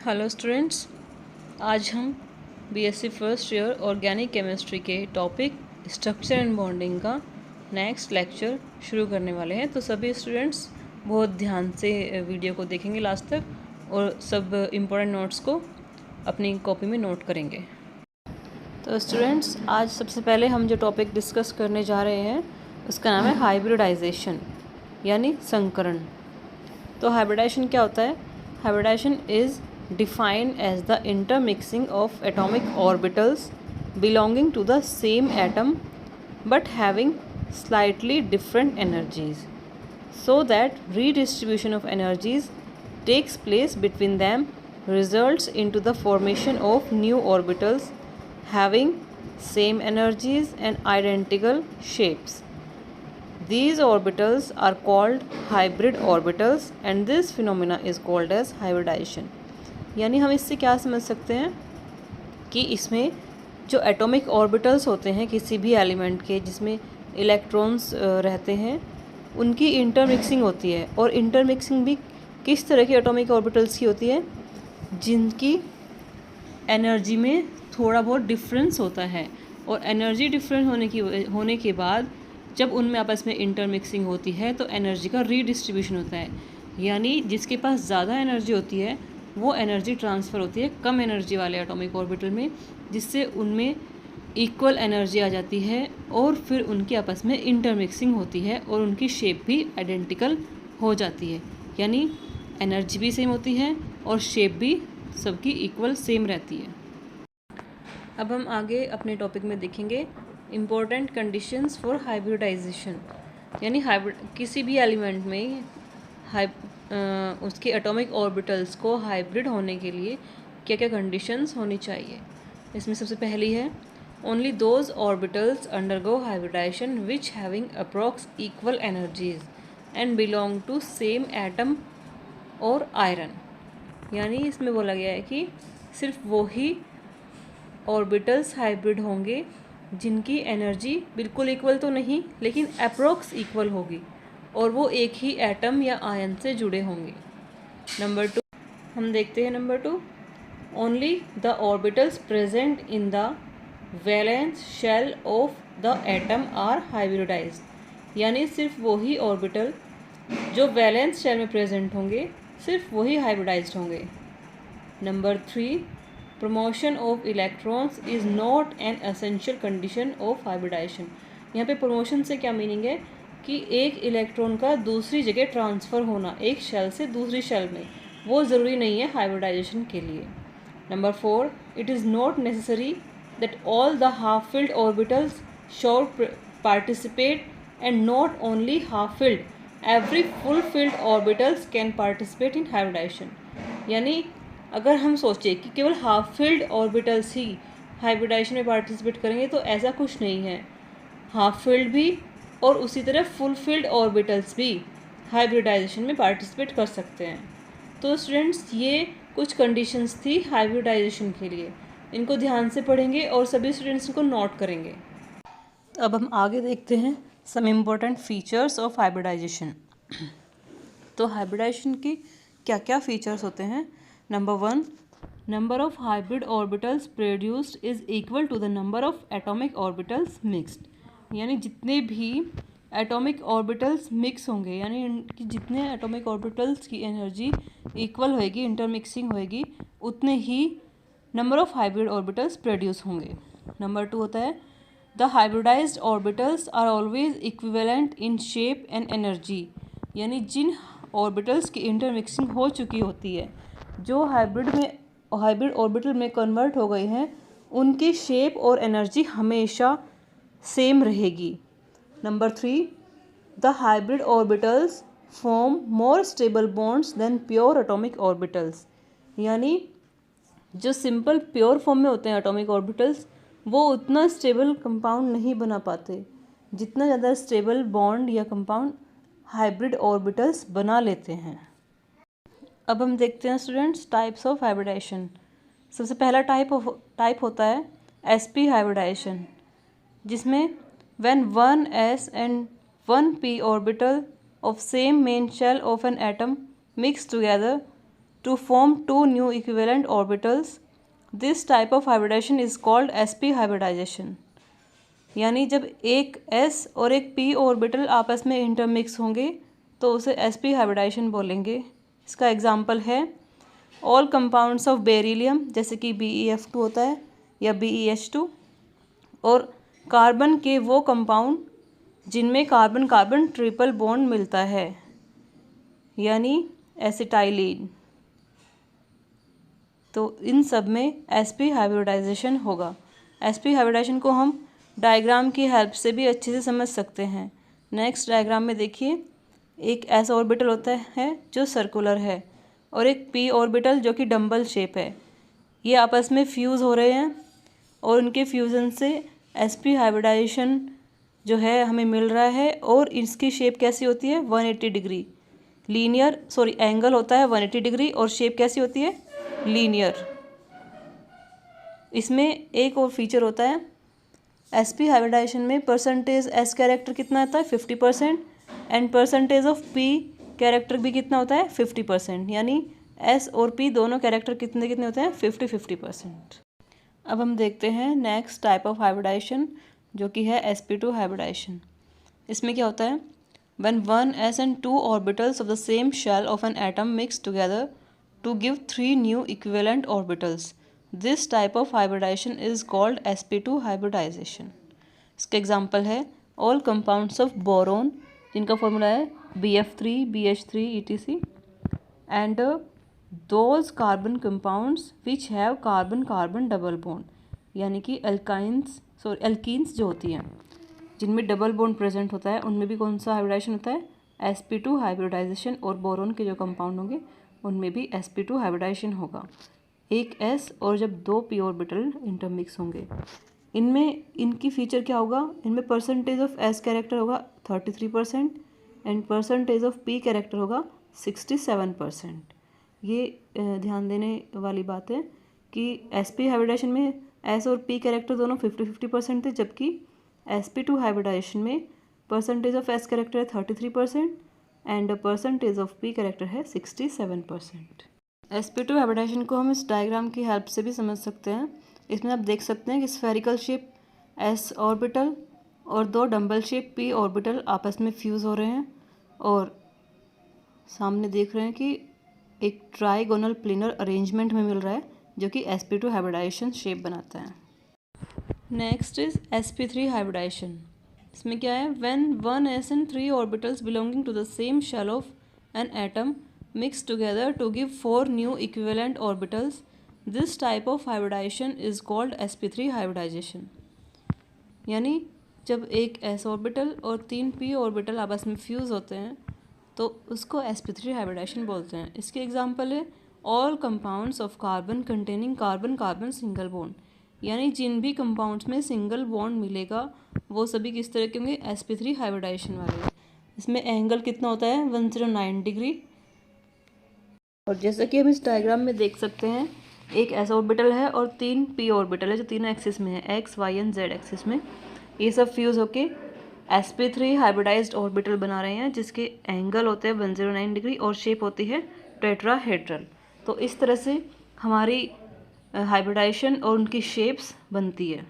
Hello students, आज हम BSc first year organic chemistry के टॉपिक स्ट्रक्चर एंड बॉन्डिंग का नेक्स्ट लेक्चर शुरू करने वाले हैं। तो सभी स्टूडेंट्स बहुत ध्यान से वीडियो को देखेंगे लास्ट तक और सब इम्पोर्टेंट नोट्स को अपनी कॉपी में नोट करेंगे। तो स्टूडेंट्स, आज सबसे पहले हम जो टॉपिक डिस्कस करने जा रहे हैं उसका नाम है हाइब्रिडाइजेशन यानी संकरण। तो हाइब्रिडाइजेशन क्या होता है? Hybridisation is defined as the intermixing of atomic orbitals belonging to the same atom but having slightly different energies, so that redistribution of energies takes place between them, results into the formation of new orbitals having same energies and identical shapes. These orbitals are called hybrid orbitals and this phenomena is called as hybridization. यानी हम इससे क्या समझ सकते हैं कि इसमें जो एटॉमिक ऑर्बिटल्स होते हैं किसी भी एलिमेंट के जिसमें इलेक्ट्रॉन्स रहते हैं उनकी इंटरमिक्सिंग होती है। और इंटरमिक्सिंग भी किस तरह की एटॉमिक ऑर्बिटल्स की होती है? जिनकी एनर्जी में थोड़ा बहुत डिफरेंस होता है। और एनर्जी डिफरेंस होने के बाद जब उनमें आपस में इंटरमिक्सिंग होती है तो एनर्जी का रीडिस्ट्रीब्यूशन होता है। यानी जिसके पास ज़्यादा एनर्जी होती है वो एनर्जी ट्रांसफ़र होती है कम एनर्जी वाले एटॉमिक ऑर्बिटल में, जिससे उनमें इक्वल एनर्जी आ जाती है और फिर उनकी आपस में इंटरमिक्सिंग होती है और उनकी शेप भी आइडेंटिकल हो जाती है। यानी एनर्जी भी सेम होती है और शेप भी सबकी इक्वल सेम रहती है। अब हम आगे अपने टॉपिक में देखेंगे इम्पोर्टेंट कंडीशंस फॉर हाइब्रिडाइजेशन। यानी किसी भी एलिमेंट में उसके एटॉमिक ऑर्बिटल्स को हाइब्रिड होने के लिए क्या क्या कंडीशंस होनी चाहिए। इसमें सबसे पहली है only those orbitals undergo hybridisation which having approx equal energies and belong to same atom or ion. यानी इसमें बोला गया है कि सिर्फ वही ऑर्बिटल्स हाइब्रिड होंगे जिनकी एनर्जी बिल्कुल इक्वल तो नहीं लेकिन अप्रॉक्स इक्वल होगी और वो एक ही एटम या आयन से जुड़े होंगे। नंबर 2 हम देखते हैं। Number 2 only the orbitals present in the valence shell of the atom are hybridised. यानी सिर्फ वही ऑर्बिटल जो वैलेंस शेल में प्रेजेंट होंगे सिर्फ वही हाइब्रिडाइज्ड होंगे। Number 3 promotion of electrons is not an essential condition of hybridisation. यहाँ पे प्रमोशन से क्या मीनिंग है कि एक इलेक्ट्रॉन का दूसरी जगह ट्रांसफ़र होना एक शेल से दूसरी शेल में, वो ज़रूरी नहीं है हाइब्रिडाइजेशन के लिए। Number 4 it is not necessary that all the half filled orbitals should participate and not only half filled, every full filled orbitals can participate in hybridisation. यानी अगर हम सोचें कि केवल हाफ फिल्ड ऑर्बिटल्स ही हाइब्रिडाइजेशन में पार्टिसिपेट करेंगे तो ऐसा कुछ नहीं है। हाफ फिल्ड भी और उसी तरह फुल फिल्ड ऑर्बिटल्स भी हाइब्रिडाइजेशन में पार्टिसिपेट कर सकते हैं। तो स्टूडेंट्स, ये कुछ कंडीशंस थी हाइब्रिडाइजेशन के लिए, इनको ध्यान से पढ़ेंगे और सभी स्टूडेंट्स इनको नोट करेंगे। अब हम आगे देखते हैं some important features of hybridisation. तो हाइब्रिडाइजेशन के क्या क्या फीचर्स होते हैं? Number 1 number of hybrid orbitals produced is equal to the number of atomic orbitals mixed. यानी जितने भी एटॉमिक ऑर्बिटल्स मिक्स होंगे, यानी कि जितने एटॉमिक ऑर्बिटल्स की एनर्जी इक्वल होएगी, इंटरमिक्सिंग होएगी, उतने ही number of hybrid orbitals produce होंगे। नंबर 2 होता है the hybridized orbitals are always equivalent in shape and energy. यानी जिन ऑर्बिटल्स की इंटरमिक्सिंग हो चुकी होती है, जो हाइब्रिड ऑर्बिटल में कन्वर्ट हो गए हैं, उनकी शेप और एनर्जी हमेशा सेम रहेगी। Number 3 the hybrid orbitals form more stable bonds than pure atomic orbitals. यानी जो सिंपल प्योर फॉर्म में होते हैं एटॉमिक ऑर्बिटल्स, वो उतना स्टेबल कंपाउंड नहीं बना पाते जितना ज़्यादा स्टेबल बॉन्ड या कंपाउंड हाइब्रिड ऑर्बिटल्स बना लेते हैं। अब हम देखते हैं स्टूडेंट्स टाइप्स ऑफ हाइब्रिडाइजेशन। सबसे पहला टाइप होता है sp हाइब्रिडाइजेशन, जिसमें when one s and one p orbital of same main shell of an atom mix together to form two new equivalent orbitals. This type of hybridization is called sp hybridization. यानी जब एक s और एक p orbital आपस में intermix होंगे तो उसे sp हाइब्रिडाइजेशन बोलेंगे. इसका एग्जांपल है ऑल कंपाउंड्स ऑफ बेरिलियम, जैसे कि BeF2 होता है या BeH2, और कार्बन के वो कंपाउंड जिनमें कार्बन कार्बन ट्रिपल बॉन्ड मिलता है, यानी एसिटाइलिन. तो इन सब में sp हाइब्रिडाइजेशन होगा. sp हाइब्रिडाइजेशन को हम डायग्राम की हेल्प से भी अच्छे से समझ सकते हैं. नेक्स्ट डायग्राम में देखिए, एक s ऑर्बिटल होता है जो सर्कुलर है और एक p ऑर्बिटल जो कि डंबल शेप है. ये आपस में फ्यूज़ हो रहे हैं और उनके फ्यूज़न से sp हाइब्रिडाइजेशन जो है हमें मिल रहा है. और इसकी शेप कैसी होती है, 180 डिग्री एंगल होता है 180 डिग्री, और शेप कैसी होती है, लीनियर. इसमें एक और फीचर होता है, sp हाइब्रिडाइजेशन में परसेंटेज s कैरेक्टर कितना आता है, 50%, and percentage of p character भी कितना होता है, 50%. यानी s और p दोनों कैरेक्टर कितने कितने होते हैं, 50-50%. अब हम देखते हैं नेक्स्ट टाइप ऑफ हाइब्रिडाइजेशन जो कि है sp2 हाइब्रिडाइजेशन. इसमें क्या होता है, when one s and two orbitals of the same shell of an atom mix together to give three new equivalent orbitals. This type of hybridization is called sp2 hybridization. इसका example है all compounds of boron, जिनका formula है BF3, BH3 etc. and those carbon compounds which have carbon-carbon double bond, यानी कि alkenes जो होती हैं जिनमें डबल बॉन्ड प्रेजेंट होता है, उनमें भी कौन सा हाइब्रिडाइजेशन होता है, sp2 हाइब्रिडाइजेशन. और बोरोन के जो कंपाउंड होंगे उनमें भी sp2 हाइब्रिडाइजेशन होगा. एक s और जब दो p ऑर्बिटल इंटरमिक्स होंगे, इनमें इनकी फीचर क्या होगा, इनमें परसेंटेज ऑफ s कैरेक्टर होगा 33% and percentage of p character होगा 67%. ये ध्यान देने वाली बात है कि sp हाइब्रिडाइजेशन में s और p कैरेक्टर दोनों 50-50% थे, जबकि sp2 हाइब्रिडाइजेशन में परसेंटेज ऑफ s कैरेक्टर है 33% and percentage of p character है 67%. sp2 हाइब्रिडाइजेशन को हम इस डायग्राम की हेल्प से भी समझ सकते हैं. इसमें आप देख सकते हैं कि स्फेरिकल शेप s ऑर्बिटल और दो डंबल शेप p ऑर्बिटल आपस में फ्यूज़ हो रहे हैं, और सामने देख रहे हैं कि एक ट्राइगोनल प्लेनर अरेंजमेंट में मिल रहा है जो कि sp2 हाइब्रिडाइजेशन शेप बनाता है. Next is sp3 hybridisation. इसमें क्या है, when one s and three orbitals belonging to the same shell of an atom mix together to give four new equivalent orbitals. This type of hybridization is called sp3 hybridization. यानी जब एक s orbital और तीन p orbital आपस में fuse होते हैं तो उसको sp3 हाइब्रिडाइजेशन बोलते हैं. इसके एग्जांपल है all compounds of carbon containing carbon carbon single bond. यानी जिन भी कंपाउंड्स में सिंगल बॉन्ड मिलेगा वो सभी किस तरह के होंगे, sp3 हाइब्रिडाइजेशन वाले. इसमें एंगल कितना होता है, 109 डिग्री. और जैसा कि हम इस डायग्राम में देख सकते हैं, एक s ऑर्बिटल है और तीन p ऑर्बिटल है जो तीनों एक्सिस में है, x, y and z axis में. ये सब फ्यूज़ होके sp3 हाइब्रिडाइज्ड ऑर्बिटल बना रहे हैं जिसके एंगल होते हैं 109 डिग्री और शेप होती है टेट्राहेड्रल. तो इस तरह से हमारी हाइब्रिडाइजेशन और उनकी शेप्स बनती है.